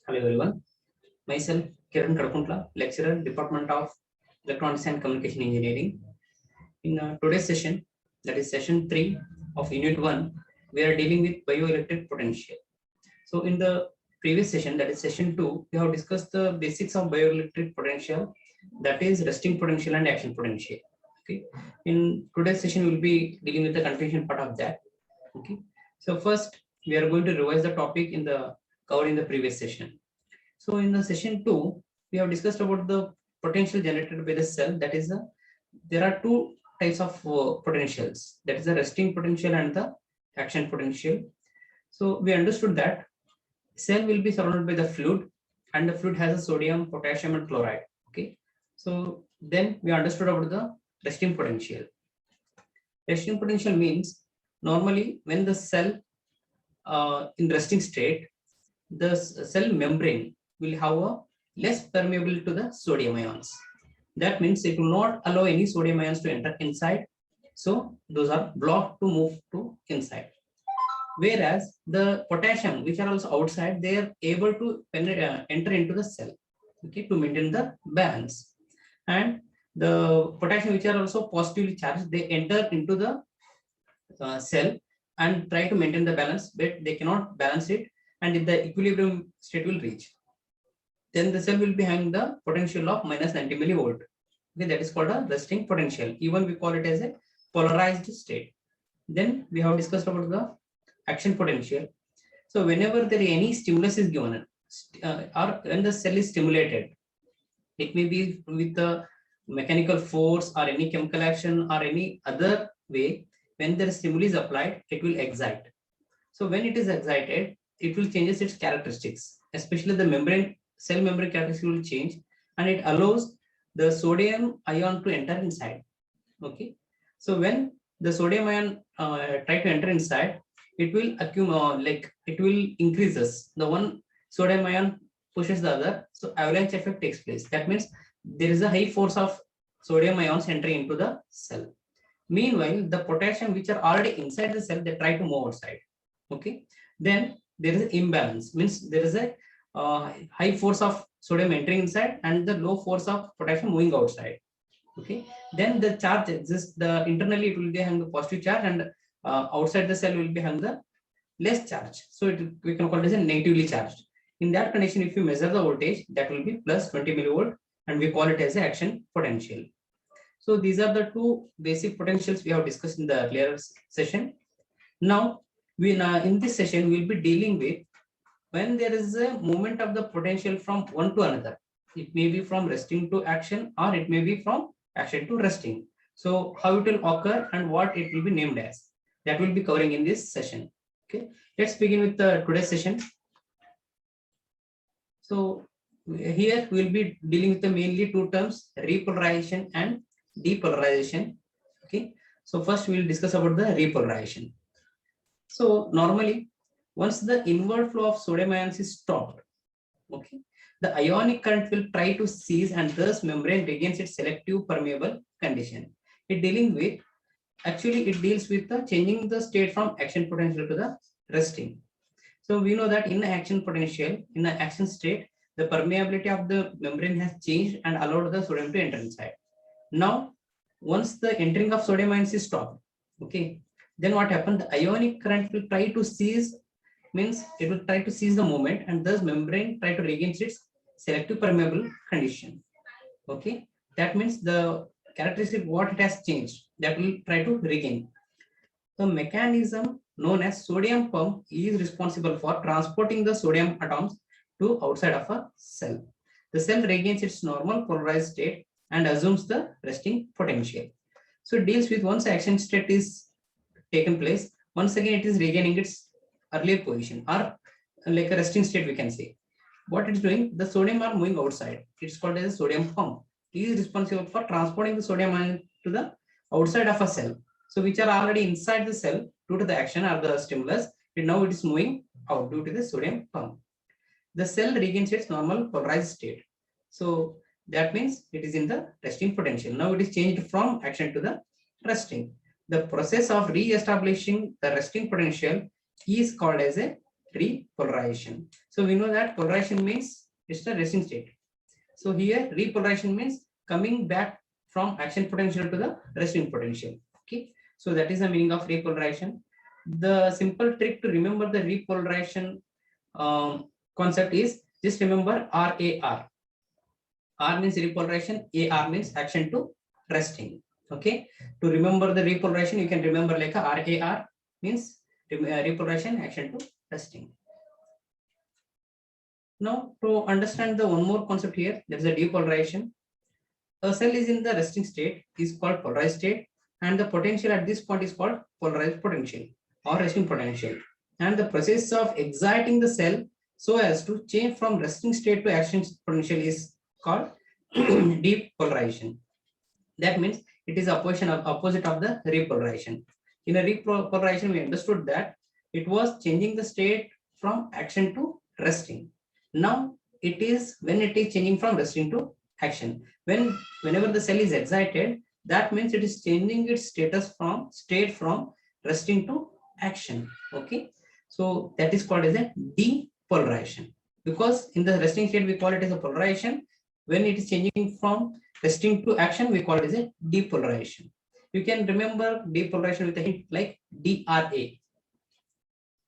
Hello everyone. Myself Kiran Kadakuntla, lecturer, Department of Electronics and Communication Engineering. In today's session, that is session 3 of Unit 1, we are dealing with bioelectric potential. So in the previous session, that is session 2, we have discussed the basics of bioelectric potential, that is resting potential and action potential. Okay. In today's session, we will be dealing with the continuation part of that. Okay. So first, we are going to revise the topic covered in the previous session. So in the session 2, we have discussed about the potential generated by the cell. That is, there are two types of potentials. That is the resting potential and the action potential. So we understood that cell will be surrounded by the fluid, and the fluid has a sodium, potassium, and chloride. Okay. So then we understood about the resting potential. Resting potential means normally when the cell in resting state, the cell membrane will have a less permeable to the sodium ions. That means it will not allow any sodium ions to enter inside. So those are blocked to move to inside. Whereas the potassium, which are also outside, they are able to enter into the cell, okay, to maintain the balance. And the potassium, which are also positively charged, they enter into the cell and try to maintain the balance, but they cannot balance it, and if the equilibrium state will reach, then the cell will be having the potential of minus 90 millivolt. Okay, that is called a resting potential. Even we call it as a polarized state. Then we have discussed about the action potential. So whenever there any stimulus is given, or when the cell is stimulated, it may be with the mechanical force or any chemical action or any other way. When the stimulus is applied, it will excite. So when it is excited, it will change its characteristics, especially the cell membrane characteristics will change, and it allows the sodium ion to enter inside. Okay. So when the sodium ion try to enter inside, it will accumulate, it will increases. The one sodium ion pushes the other, so avalanche effect takes place. That means there is a high force of sodium ions entering into the cell. Meanwhile, the potassium which are already inside the cell, they try to move outside. Okay. Then there is an imbalance, means there is a high force of sodium entering inside and the low force of potassium moving outside. Okay. Then the charge exists. The internally it will be having the positive charge, and outside the cell will be having the less charge. So we can call it as a negatively charged. In that condition, if you measure the voltage, that will be plus 20 millivolt, and we call it as a action potential. So these are the two basic potentials we have discussed in the earlier session. Now, in this session, we will be dealing with when there is a movement of the potential from one to another. It may be from resting to action, or it may be from action to resting. So how it will occur and what it will be named as, that will be covering in this session. Okay, let's begin with the today's session. So here we will be dealing with the mainly two terms, repolarization and depolarization. Okay, so first we will discuss about the repolarization. So normally, once the inward flow of sodium ions is stopped, okay, the ionic current will try to cease, and thus membrane regains its selective permeable condition. It dealing with, actually it deals with the changing the state from action potential to the resting. So we know that in the action potential, in the action state, the permeability of the membrane has changed and allowed the sodium to enter inside. Now, once the entering of sodium ions is stopped, okay, then what happened? The ionic current will try to cease, means it will try to seize the movement, and thus membrane try to regain its selective permeable condition. Okay, that means the characteristic what it has changed, that will try to regain. The mechanism known as sodium pump is responsible for transporting the sodium atoms to outside of a cell. The cell regains its normal polarized state and assumes the resting potential. So it deals with once action state is taken place, once again it is regaining its earlier position, or like a resting state we can say. What it's doing, the sodium are moving outside. It's called as a sodium pump. It is responsible for transporting the sodium ion to the outside of a cell. So which are already inside the cell due to the action or the stimulus, and now it is moving out due to the sodium pump. The cell regains its normal polarized state. So that means it is in the resting potential. Now it is changed from action to the resting. The process of re-establishing the resting potential is called as a repolarization. So we know that polarization means it's the resting state. So here repolarization means coming back from action potential to the resting potential. Okay, so that is the meaning of repolarization. The simple trick to remember the repolarization concept is just remember RAR. R means repolarization, AR means action to resting. Okay, to remember the repolarization, you can remember like a RAR means repolarization, action to resting. Now, to understand the one more concept here, there is a depolarization. A cell is in the resting state is called polarized state, and the potential at this point is called polarized potential or resting potential. And the process of exciting the cell so as to change from resting state to action potential is called depolarization. That means it is opposite of the repolarization. In a repolarization, we understood that it was changing the state from action to resting. Now it is when it is changing from resting to action. Whenever the cell is excited, that means it is changing its status from resting to action. Okay, so that is called as a depolarization, because in the resting state we call it as a polarization. When it is changing from resting to action, we call it as a depolarization. You can remember depolarization with a hint like DRA.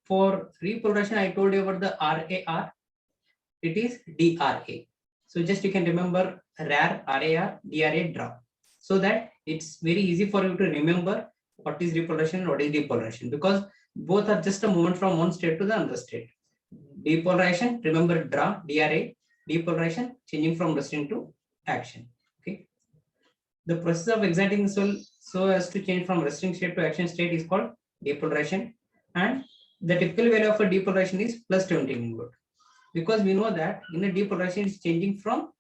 For repolarization, I told you about the RAR. It is DRA. So just you can remember RAR, RAR, DRA, draw. So that it's very easy for you to remember what is repolarization and what is depolarization, because both are just a movement from one state to the other state. Depolarization, remember draw, DRA. Depolarization, changing from resting to action. Okay. The process of exciting the cell so as to change from resting state to action state is called depolarization, and the typical value of a depolarization is plus 20 millivolt, because we know that in a depolarization is changing from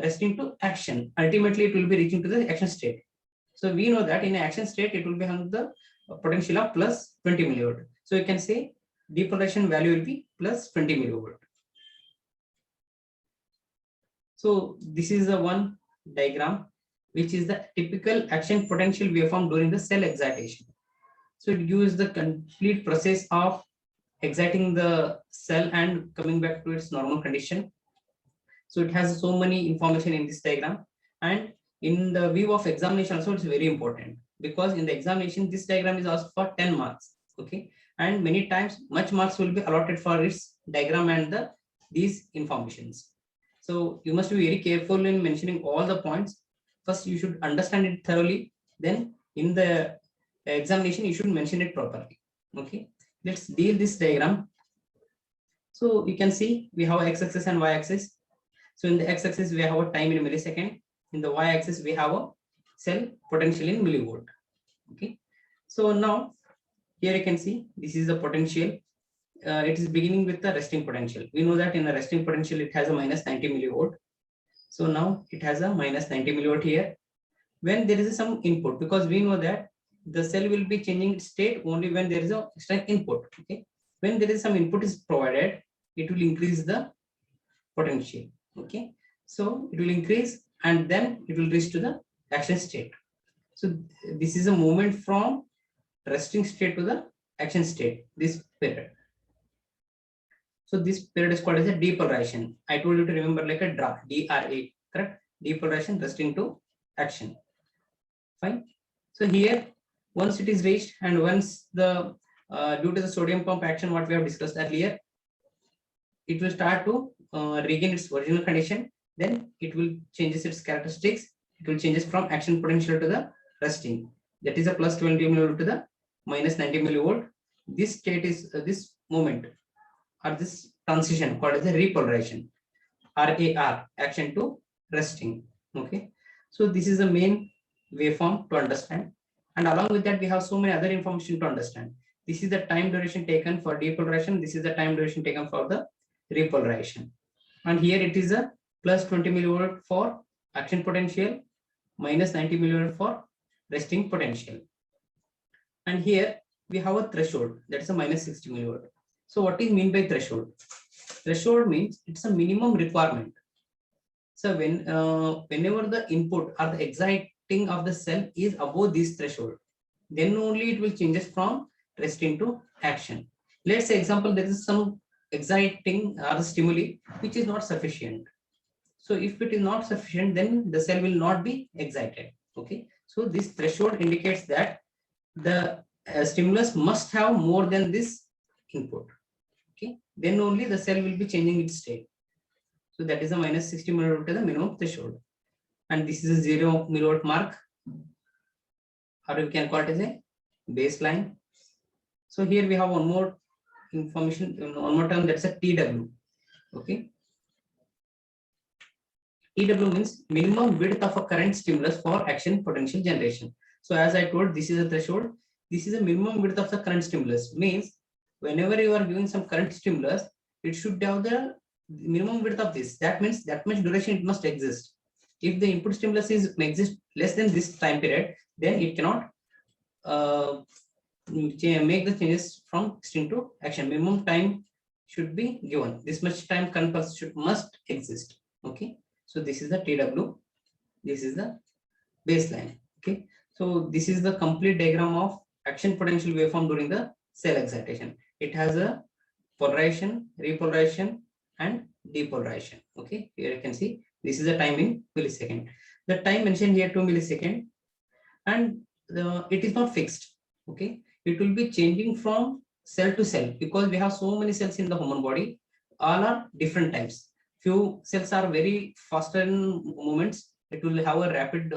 resting to action. Ultimately, it will be reaching to the action state. So we know that in an action state, it will be having the potential of plus 20 millivolt. So you can say depolarization value will be plus 20 millivolt. So this is the one diagram which is the typical action potential waveform during the cell excitation. So it gives the complete process of exciting the cell and coming back to its normal condition. So it has so many information in this diagram, and in the view of examination also it's very important, because in the examination this diagram is asked for 10 marks. Okay, and many times much marks will be allotted for its diagram and these informations. So you must be very careful in mentioning all the points. First you should understand it thoroughly, then in the examination you should mention it properly. Okay, let's deal this diagram. So you can see we have x-axis and y-axis. So in the x-axis we have a time in millisecond. In the y-axis we have a cell potential in millivolt. Okay, so now here you can see this is the potential. It is beginning with the resting potential. We know that in the resting potential it has a minus 90 millivolt. So now it has a minus 90 millivolt here. When there is some input, because we know that the cell will be changing state only when there is a extra input. Okay, when there is some input is provided, it will increase the potential. Okay, so it will increase and then it will reach to the action state. So this is a movement from resting state to the action state, this period. So this period is called as a depolarization. I told you to remember like a DRA, DRA, correct? Depolarization, resting to action. Fine. So here, once it is reached and once the due to the sodium pump action, what we have discussed earlier, it will start to regain its original condition. Then it will changes its characteristics. It will changes from action potential to the resting. That is a plus 20 millivolt to the minus 90 millivolt. This state is this moment or this transition called as a repolarization, RAR, action to resting. Okay, so this is the main waveform to understand, and along with that we have so many other information to understand. This is the time duration taken for depolarization. This is the time duration taken for the repolarization, and here it is a plus 20 millivolt for action potential, minus 90 millivolt for resting potential, and here we have a threshold, that is a minus 60 millivolt. So what is mean by threshold? Threshold means it's a minimum requirement. So whenever the input or the exciting of the cell is above this threshold, then only it will changes from resting to action. Let's say example, there is some exciting or stimuli which is not sufficient. So if it is not sufficient, then the cell will not be excited. Okay. So this threshold indicates that the stimulus must have more than this input. Okay. Then only the cell will be changing its state. So that is a minus 60 millivolt is the minimum threshold. And this is a 0 millivolt mark, or we can call it as a baseline. So here we have one more information, one more term, that's a TW. Okay. TW means minimum width of a current stimulus for action potential generation. So as I told, this is a threshold. This is a minimum width of the current stimulus. Means whenever you are giving some current stimulus, it should have the minimum width of this. That means that much duration it must exist. If the input stimulus is exist less than this time period, then it cannot make the changes from string to action. Minimum time should be given. This much time current must exist. Okay. So this is the TW. This is the baseline. Okay. So this is the complete diagram of action potential waveform during the cell excitation. It has a polarization, repolarization, and depolarization. Okay. Here you can see this is the time in millisecond. The time mentioned here 2 milliseconds, and it is not fixed. Okay. It will be changing from cell to cell because we have so many cells in the human body. All are different types. Few cells are very faster in movements. It will have a rapid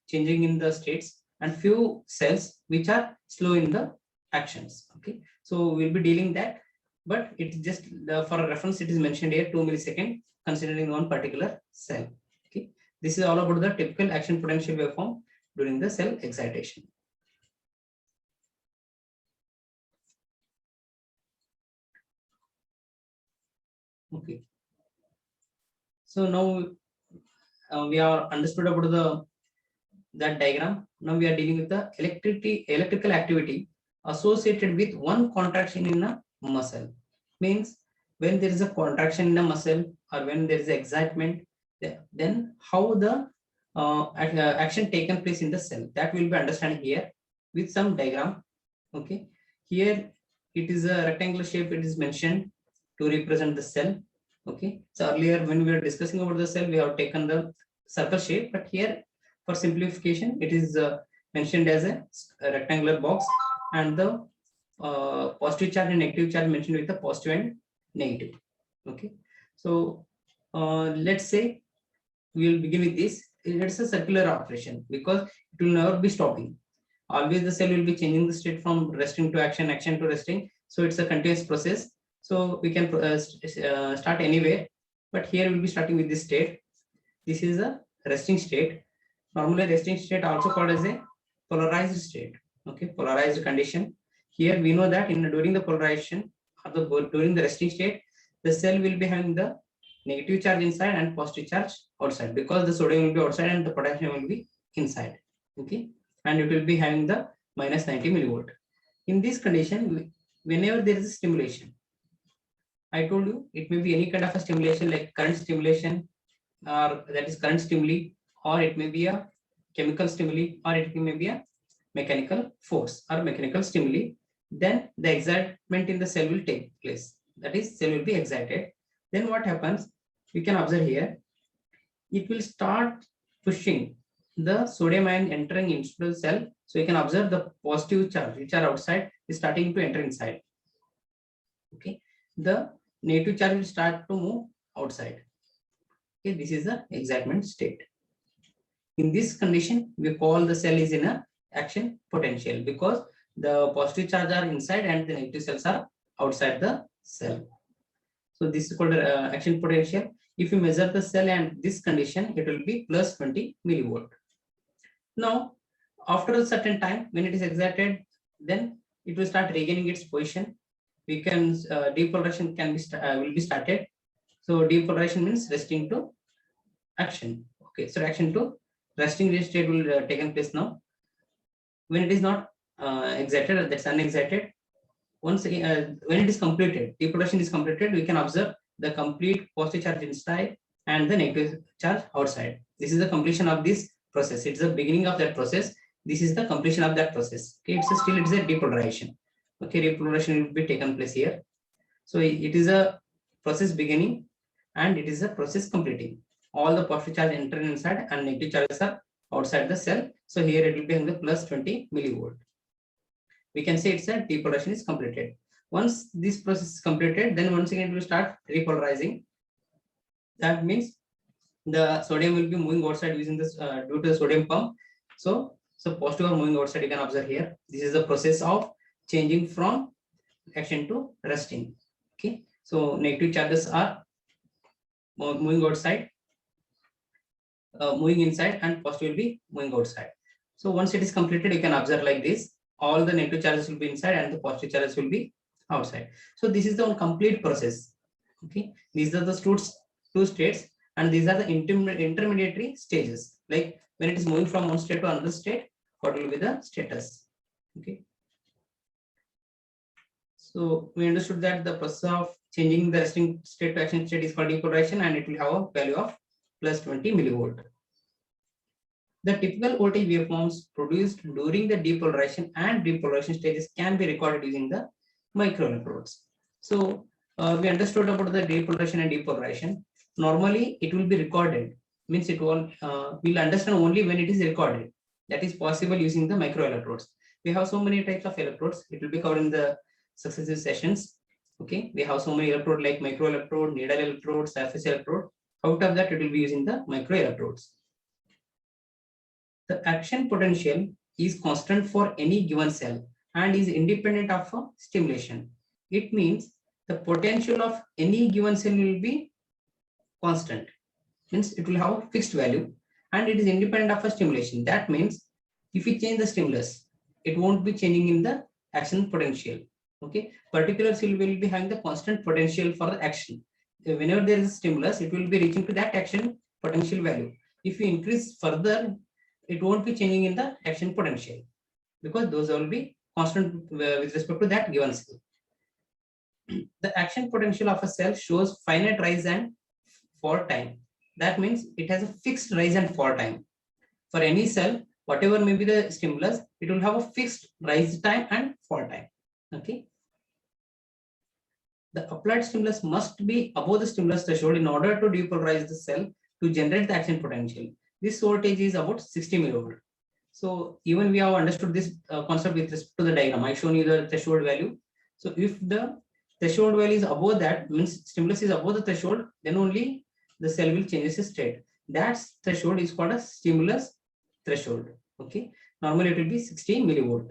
changing in the states, and few cells which are slow in the actions. Okay. So we'll be dealing that, but it's just for a reference, it is mentioned here 2 milliseconds considering one particular cell. Okay. This is all about the typical action potential waveform during the cell excitation. Okay. So now we are understood about that diagram. Now we are dealing with the electrical activity associated with one contraction in a muscle. Means when there is a contraction in a muscle or when there is excitement, then how the action taken place in the cell, that will be understanding here with some diagram. Okay. Here it is a rectangular shape. It is mentioned to represent the cell. Okay. So earlier when we were discussing about the cell, we have taken the circle shape, but here for simplification, it is mentioned as a rectangular box, and the positive charge and negative charge mentioned with the positive and negative. Okay. So let's say we will begin with this. It's a circular operation because it will never be stopping. Always the cell will be changing the state from resting to action, action to resting. So it's a continuous process. So we can start anywhere, but here we'll be starting with this state. This is a resting state. Normally resting state also called as a polarized state. Okay, polarized condition. Here we know that during the polarization or during the resting state, the cell will be having the negative charge inside and positive charge outside, because the sodium will be outside and the potassium will be inside. Okay, and it will be having the minus 90 millivolt. In this condition, whenever there is a stimulation, I told you it may be any kind of a stimulation like current stimulation, or that is current stimuli, or it may be a chemical stimuli, or it may be a mechanical force or mechanical stimuli. Then the excitement in the cell will take place. That is, cell will be excited. Then what happens? We can observe here. It will start pushing the sodium ion entering into the cell. So you can observe the positive charge which are outside is starting to enter inside. Okay. The negative charge will start to move outside. Okay. This is the excitement state. In this condition, we call the cell is in a action potential because the positive charge are inside and the negative cells are outside the cell. So this is called action potential. If you measure the cell and this condition, it will be plus 20 millivolt. Now, after a certain time, when it is excited, then it will start regaining its position. We can depolarization can be will be started. So depolarization means resting to action. Okay, so action to resting state will taken place now. When it is not excited, that's unexcited. Once again, when it is completed, depolarization is completed, we can observe the complete positive charge inside and the negative charge outside. This is the completion of this process. It's the beginning of that process. This is the completion of that process. Okay, it's still it's a depolarization. Okay, repolarization will be taken place here. So it is a process beginning and it is a process completing. All the positive charge enter inside and negative charges are outside the cell. So here it will be in the plus 20 millivolt. We can say it's a depolarization is completed. Once this process is completed, then once again it will start repolarizing. That means the sodium will be moving outside using this due to the sodium pump. So positive are moving outside. You can observe here. This is the process of changing from action to resting. Okay, so negative charges are moving outside, moving inside, and positive will be moving outside. So once it is completed, you can observe like this. All the negative charges will be inside and the positive charges will be outside. So this is the complete process. Okay, these are the two states, and these are the intermediary stages. Like when it is moving from one state to another state, what will be the status? Okay. So we understood that the process of changing the resting state to action state is called depolarization, and it will have a value of plus 20 millivolt. The typical voltage waveforms produced during the depolarization and repolarization stages can be recorded using the microelectrodes. So we understood about the depolarization and depolarization. Normally, it will be recorded. Means it will we'll understand only when it is recorded. That is possible using the microelectrodes. We have so many types of electrodes. It will be covered in the successive sessions. Okay, we have so many electrodes like microelectrode, needle electrode, surface electrode. Out of that, it will be using the microelectrodes. The action potential is constant for any given cell and is independent of a stimulation. It means the potential of any given cell will be constant. Means it will have a fixed value and it is independent of a stimulation. That means if we change the stimulus, it won't be changing in the action potential. Okay, particular cell will be having the constant potential for the action. Whenever there is a stimulus, it will be reaching to that action potential value. If we increase further, it won't be changing in the action potential because those will be constant with respect to that given cell. The action potential of a cell shows finite rise and fall time. That means it has a fixed rise and fall time. For any cell, whatever may be the stimulus, it will have a fixed rise time and fall time. Okay. The applied stimulus must be above the stimulus threshold in order to depolarize the cell to generate the action potential. This voltage is about 60 millivolt. So even we have understood this concept with respect to the diagram. I shown you the threshold value. So if the threshold value is above that, means stimulus is above the threshold, then only the cell will change its state. That threshold is called a stimulus threshold. Okay. Normally it will be 60 millivolt.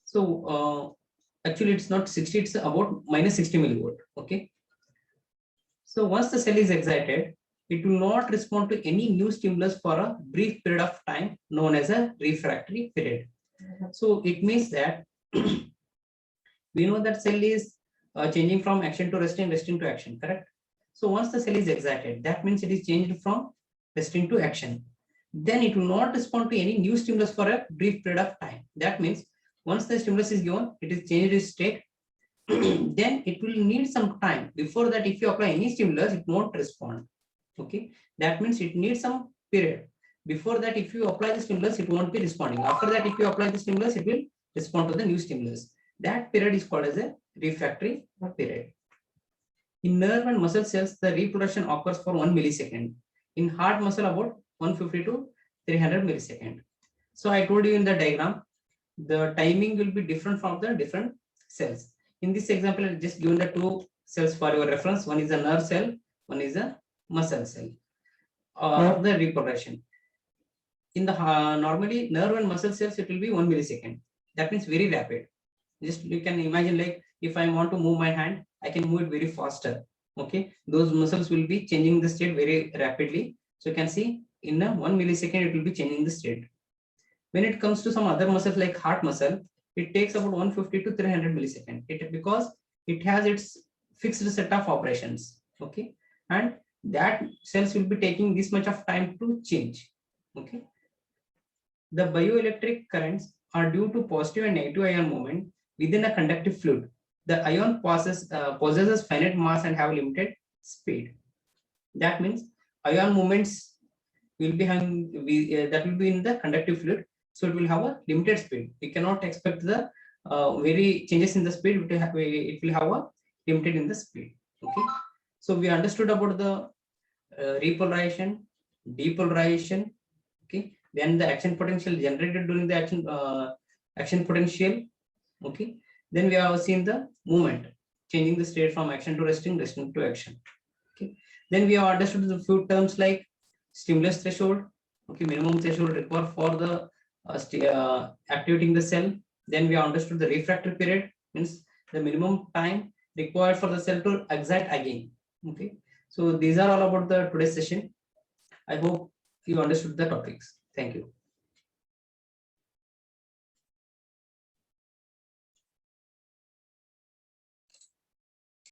So actually it's not 60, it's about minus 60 millivolt. Okay. So once the cell is excited, it will not respond to any new stimulus for a brief period of time known as a refractory period. So it means that we know that cell is changing from action to resting, resting to action, correct? So once the cell is excited, that means it is changed from resting to action. Then it will not respond to any new stimulus for a brief period of time. That means once the stimulus is given, it is changed its state. Then it will need some time. Before that, if you apply any stimulus, it won't respond. Okay, that means it needs some period. Before that, if you apply the stimulus, it won't be responding. After that, if you apply the stimulus, it will respond to the new stimulus. That period is called as a refractory period. In nerve and muscle cells, the reproduction occurs for 1 millisecond. In heart muscle, about 150 to 300 millisecond. So I told you in the diagram, the timing will be different from the different cells. In this example, I just given the two cells for your reference. One is a nerve cell, one is a muscle cell. The reproduction. In the normally nerve and muscle cells, it will be 1 millisecond. That means very rapid. Just you can imagine, like if I want to move my hand, I can move it very faster. Okay, those muscles will be changing the state very rapidly. So you can see in a 1 millisecond, it will be changing the state. When it comes to some other muscles like heart muscle, it takes about 150 to 300 milliseconds. Because it has its fixed set of operations. Okay, and that cells will be taking this much of time to change. Okay, the bioelectric currents are due to positive and negative ion movement within a conductive fluid. The ion possesses finite mass and have limited speed. That means ion movements will be that will be in the conductive fluid. so it will have a limited speed. We cannot expect the very changes in the speed. It will have a limited in the speed. Okay, so we understood about the repolarization, depolarization. Okay, then the action potential generated during the action potential. Okay, then we have seen the movement, changing the state from action to resting, resting to action. Okay, then we have understood the few terms like stimulus threshold. Okay, minimum threshold required for the activating the cell. Then we have understood the refractory period, means the minimum time required for the cell to excite again. Okay, so these are all about the today's session. I hope you understood the topics. Thank you.